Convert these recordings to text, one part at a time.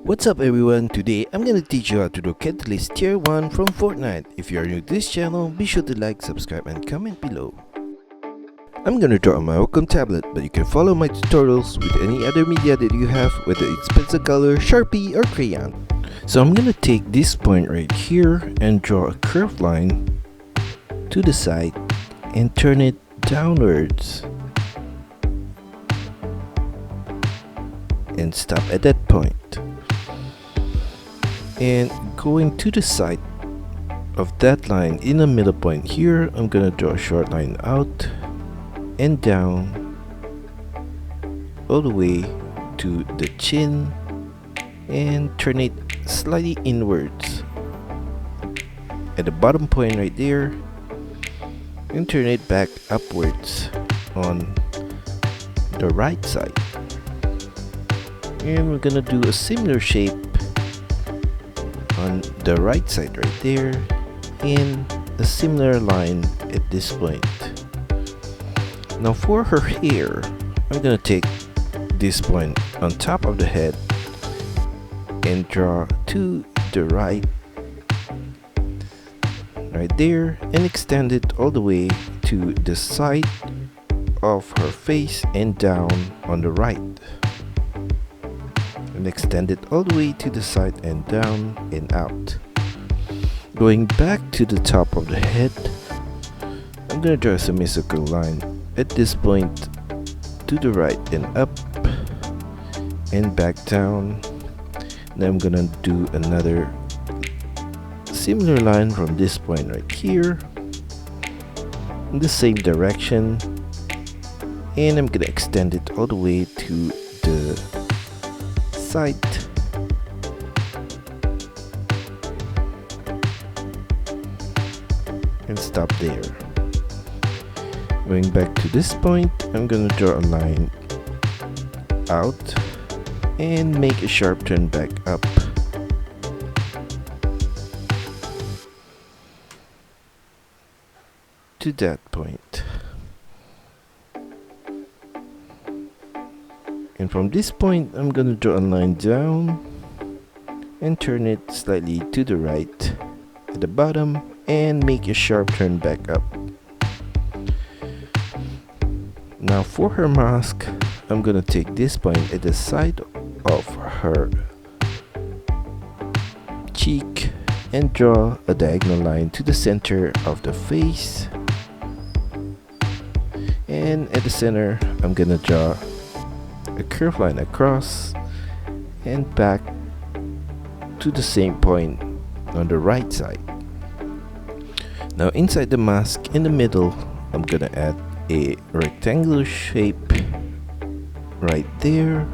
What's up everyone, today I'm gonna teach you how to do Catalyst Tier 1 from Fortnite. If you are new to this channel, be sure to like, subscribe and comment below. I'm gonna draw on my Wacom tablet, but you can follow my tutorials with any other media that you have, whether it's pencil color, Sharpie or crayon. So I'm gonna take this point right here and draw a curved line to the side and turn it downwards. And stop at that point. And going to the side of that line in the middle point here, I'm gonna draw a short line out and down all the way to the chin and turn it slightly inwards at the bottom point right there and turn it back upwards on the right side. And we're gonna do a similar shape on the right side right there and a similar line at this point. Now for her hair, I'm gonna take this point on top of the head and draw to the right there and extend it all the way to the side of her face and down on the right. And extend it all the way to the side and down and out. Going back to the top of the head, I'm gonna draw a semicircle line at this point to the right and up and back down. Then I'm gonna do another similar line from this point right here in the same direction, and I'm gonna extend it all the way to the side and stop there. Going back to this point, I'm gonna draw a line out and make a sharp turn back up. To that point. And from this point, I'm gonna draw a line down and turn it slightly to the right at the bottom and make a sharp turn back up. Now for her mask, I'm gonna take this point at the side of her cheek and draw a diagonal line to the center of the face. And at the center, I'm gonna draw a curved line across and back to the same point on the right side. Now inside the mask in the middle, I'm gonna add a rectangular shape right there,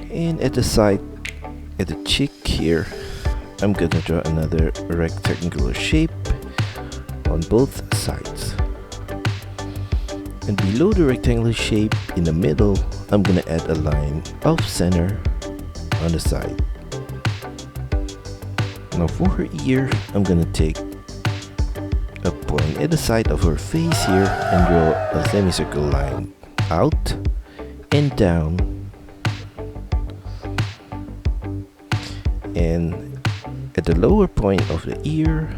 and at the side, at the cheek here, I'm gonna draw another rectangular shape on both sides. And below the rectangular shape in the middle, I'm gonna add a line off center on the side. Now for her ear, I'm gonna take a point at the side of her face here and draw a semicircle line out and down. And at the lower point of the ear,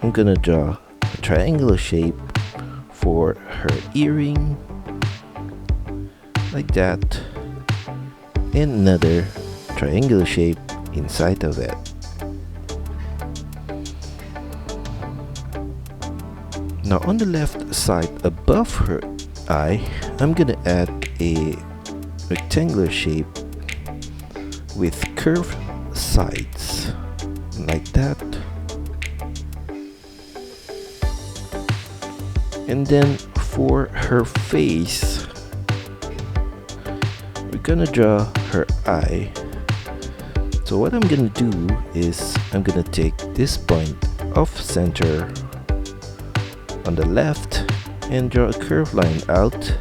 I'm gonna draw a triangular shape for her earring like that, and another triangular shape inside of it. Now on the left side above her eye, I'm gonna add a rectangular shape with curved sides like that. And then for her face, we're gonna draw her eye. So what I'm gonna do is I'm gonna take this point off center on the left and draw a curved line out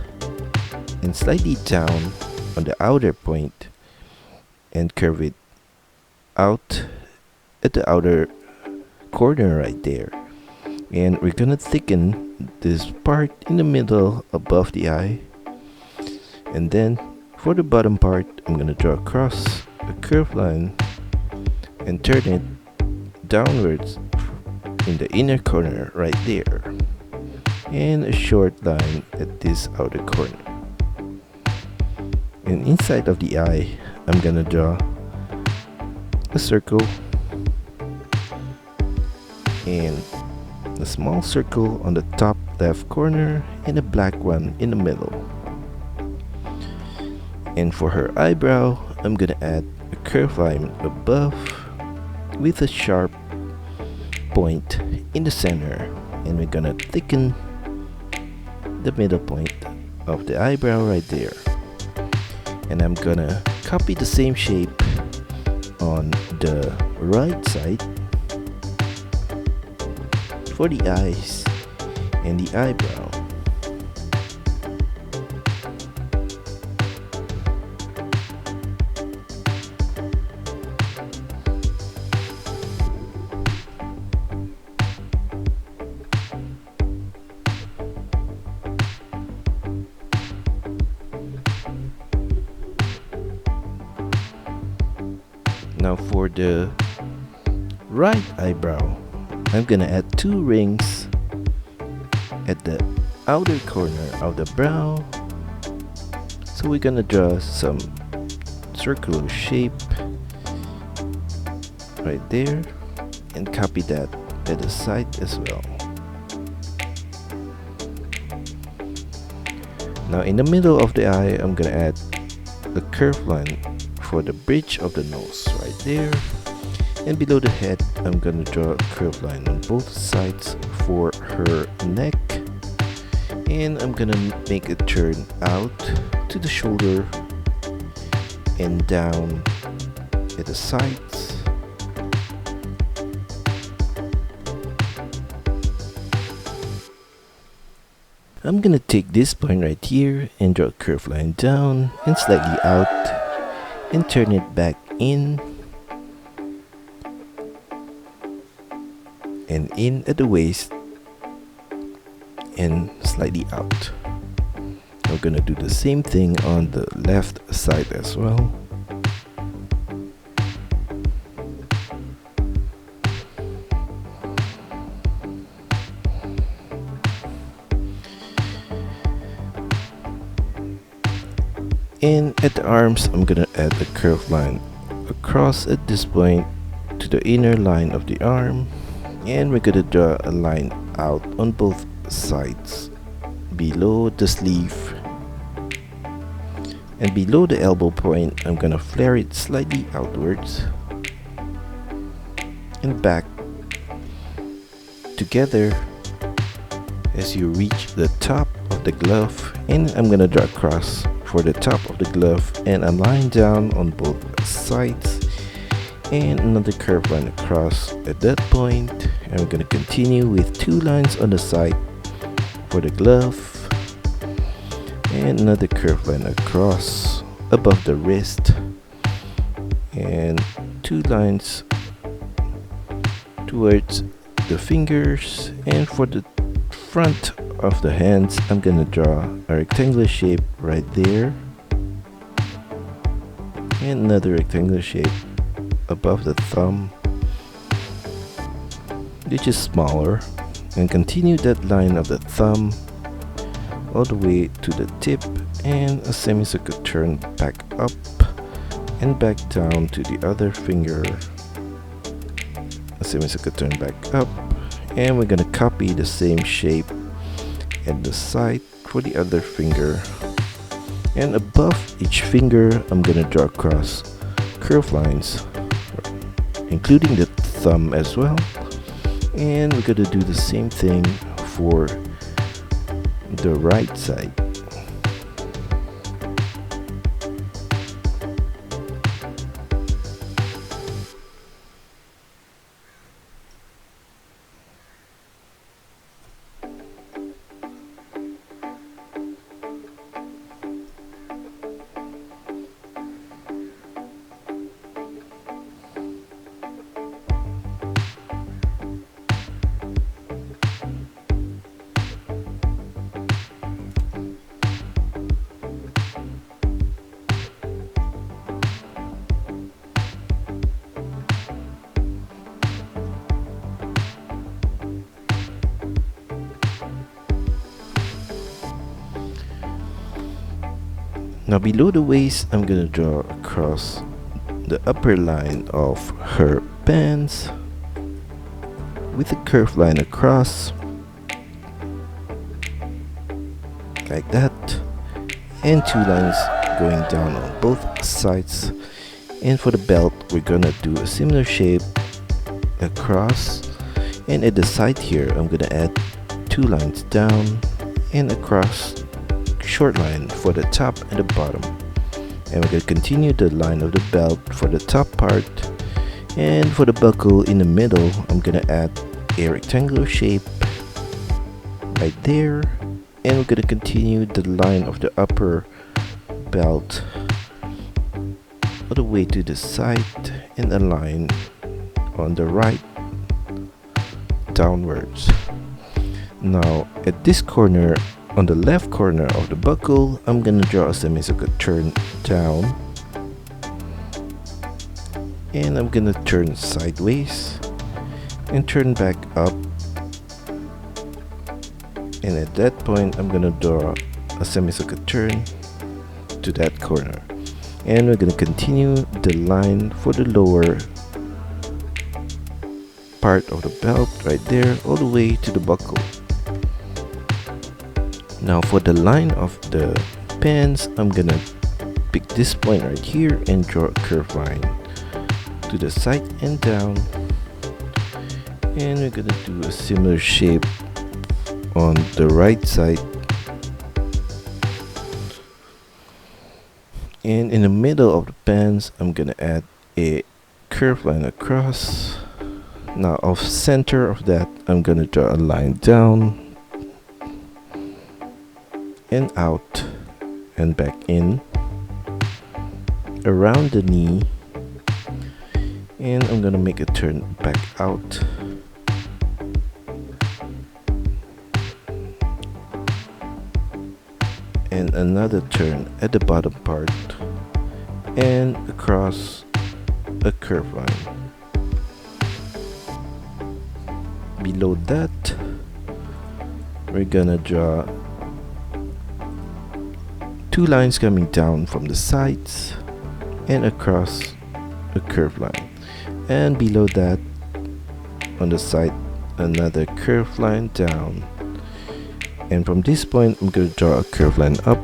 and slightly down on the outer point and curve it out at the outer corner right there. And we're gonna thicken this part in the middle above the eye, and then For the bottom part, I'm gonna draw across a curved line and turn it downwards in the inner corner right there, and a short line at this outer corner. And inside of the eye, I'm gonna draw a circle and a small circle on the top left corner and a black one in the middle. And for her eyebrow, I'm gonna add a curved line above with a sharp point in the center, and we're gonna thicken the middle point of the eyebrow right there. And I'm gonna copy the same shape on the right side for the eyes and the eyebrow. Now for the right eyebrow, I'm gonna add 2 rings at the outer corner of the brow. So we're gonna draw some circular shape right there and copy that at the side as well. Now in the middle of the eye, I'm gonna add a curved line for the bridge of the nose right there, and below the head I'm gonna draw a curved line on both sides for her neck, and I'm gonna make it turn out to the shoulder and down at the sides. I'm gonna take this point right here and draw a curved line down and slightly out and turn it back in and in at the waist and slightly out. We're gonna do the same thing on the left side as well. And at the arms, I'm gonna add a curved line across at this point to the inner line of the arm, and we're gonna draw a line out on both sides below the sleeve, and below the elbow point I'm gonna flare it slightly outwards and back together as you reach the top of the glove, and I'm gonna draw across for the top of the glove and a line down on both sides and another curved line across at that point, and we're going to continue with 2 lines on the side for the glove and another curved line across above the wrist and 2 lines towards the fingers. And for the front of the hands, I'm gonna draw a rectangular shape right there and another rectangular shape above the thumb, which is smaller, and continue that line of the thumb all the way to the tip, and a semicircle turn back up and back down to the other finger, a semicircle turn back up, and we're gonna copy the same shape at the side for the other finger, and above each finger I'm gonna draw across curved lines including the thumb as well, and we're gonna do the same thing for the right side. Now below the waist, I'm gonna draw across the upper line of her pants with a curved line across, like that, and 2 lines going down on both sides. And for the belt, we're gonna do a similar shape across, and at the side here I'm gonna add 2 lines down and across, short line for the top and the bottom. And we're gonna continue the line of the belt for the top part, and for the buckle in the middle I'm gonna add a rectangular shape right there, and we're gonna continue the line of the upper belt all the way to the side and align on the right downwards. Now at this corner, on the left corner of the buckle, I'm gonna draw a semicircle turn down, and I'm gonna turn sideways and turn back up, and at that point I'm gonna draw a semicircle turn to that corner, and we're gonna continue the line for the lower part of the belt right there all the way to the buckle. Now for the line of the pants, I'm gonna pick this point right here and draw a curved line to the side and down, and we're gonna do a similar shape on the right side, and in the middle of the pants I'm gonna add a curved line across. Now off center of that I'm gonna draw a line down and out and back in around the knee, and I'm gonna make a turn back out, and another turn at the bottom part and across a curved line. Below that we're gonna draw 2 lines coming down from the sides and across a curved line, and below that on the side another curved line down, and from this point I'm going to draw a curved line up,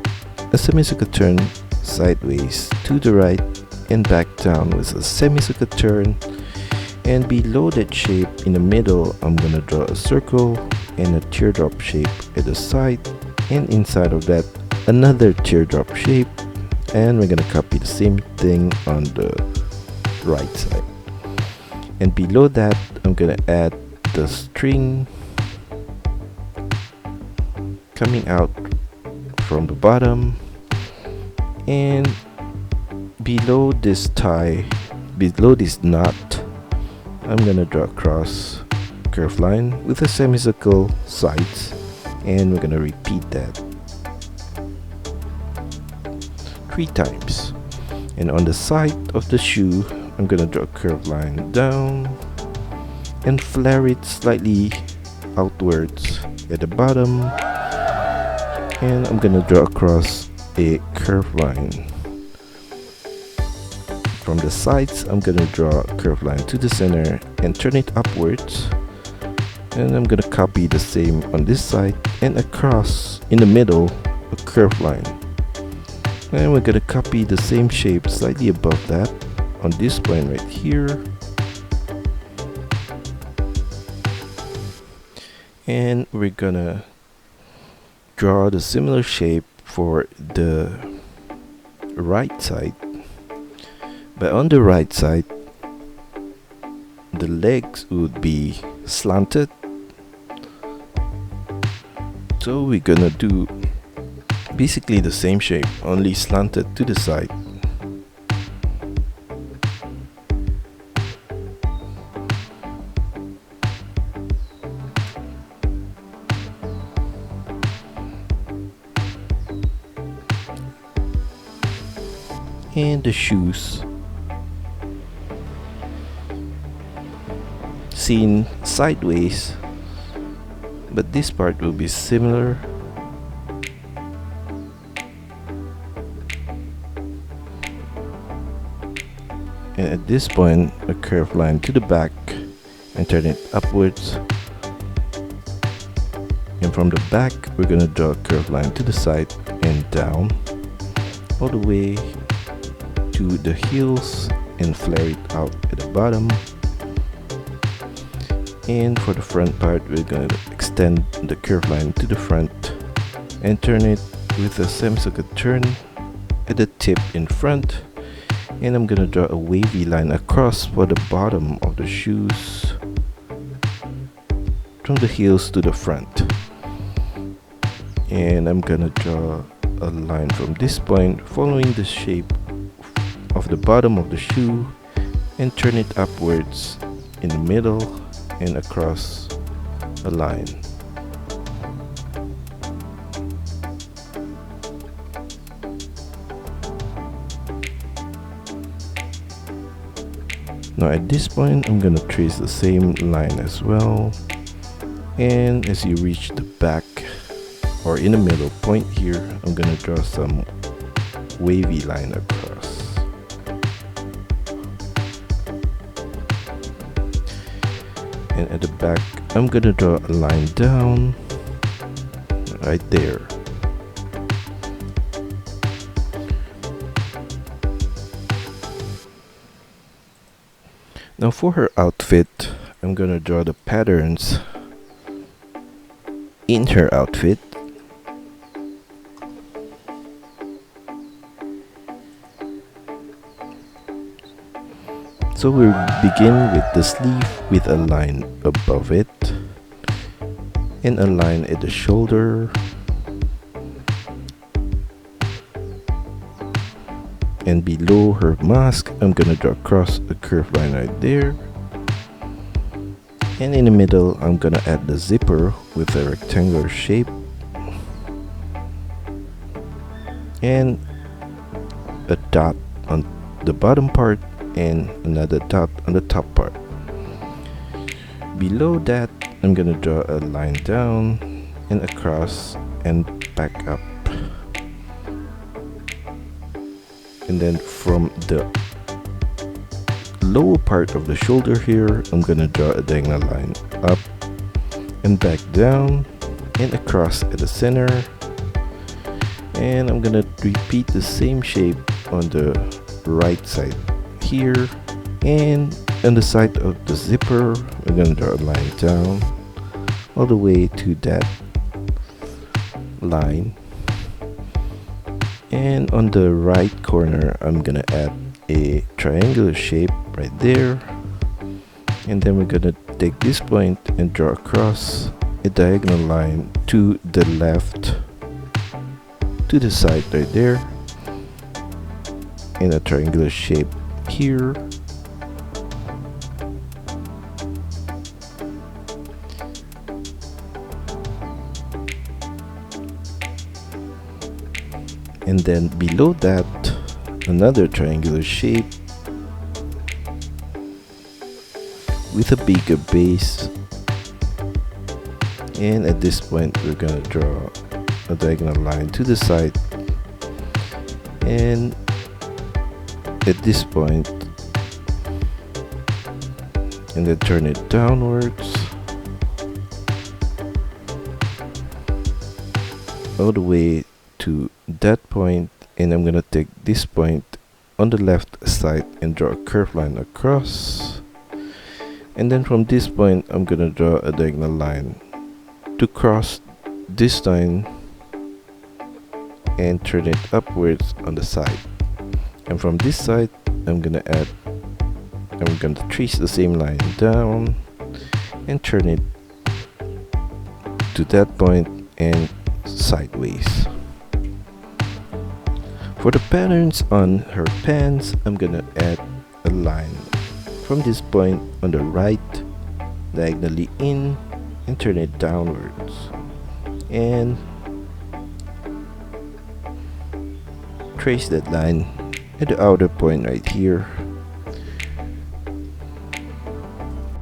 a semicircle turn sideways to the right and back down with a semicircle turn, and below that shape in the middle I'm going to draw a circle and a teardrop shape at the side, and inside of that another teardrop shape, and we're gonna copy the same thing on the right side. And below that I'm gonna add the string coming out from the bottom, and below this tie, below this knot, I'm gonna draw across curved line with a semicircle sides, and we're gonna repeat that 3 times. And on the side of the shoe I'm gonna draw a curved line down and flare it slightly outwards at the bottom, and I'm gonna draw across a curved line. From the sides I'm gonna draw a curved line to the center and turn it upwards, and I'm gonna copy the same on this side, and across in the middle a curved line. And we're gonna copy the same shape slightly above that on this point right here, and we're gonna draw the similar shape for the right side, but on the right side the legs would be slanted, so we're gonna do basically the same shape, only slanted to the side. And the shoes seen sideways, but this part will be similar. and at this point a curved line to the back and turn it upwards, and from the back we're gonna draw a curved line to the side and down all the way to the heels and flare it out at the bottom. And for the front part, we're going to extend the curved line to the front and turn it with a semicircle turn at the tip in front. And I'm going to draw a wavy line across for the bottom of the shoes from the heels to the front. And I'm going to draw a line from this point following the shape of the bottom of the shoe and turn it upwards in the middle and across a line. Now at this point I'm gonna trace the same line as well, and as you reach the back or in the middle point here, I'm gonna draw some wavy line across. And at the back I'm gonna draw a line down right there. Now for her outfit, I'm gonna draw the patterns in her outfit. So we'll begin with the sleeve with a line above it and a line at the shoulder, and below her mask I'm gonna draw across a curved line right there, and in the middle I'm gonna add the zipper with a rectangular shape and a dot on the bottom part and another dot on the top part. Below that I'm gonna draw a line down and across and back up, and then from the lower part of the shoulder here I'm gonna draw a diagonal line up and back down and across at the center, and I'm gonna repeat the same shape on the right side here, and on the side of the zipper we're gonna draw a line down all the way to that line, and on the right corner I'm gonna add a triangular shape right there, and then we're gonna take this point and draw across a diagonal line to the left to the side right there in a triangular shape here, and then below that another triangular shape with a bigger base, and at this point we're gonna draw a diagonal line to the side, and at this point and then turn it downwards all the way to that point, and I'm gonna take this point on the left side and draw a curved line across, and then from this point I'm gonna draw a diagonal line to cross this line and turn it upwards on the side, and from this side I'm gonna trace the same line down and turn it to that point and sideways. For the patterns on her pants, I'm gonna add a line from this point on the right diagonally in and turn it downwards, and trace that line at the outer point right here,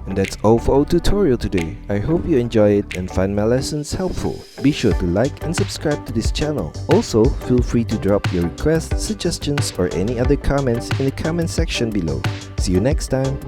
And that's all for our tutorial today. I hope you enjoy it and find my lessons helpful. Be sure to like and subscribe to this channel. Also, feel free to drop your requests, suggestions, or any other comments in the comment section below. See you next time!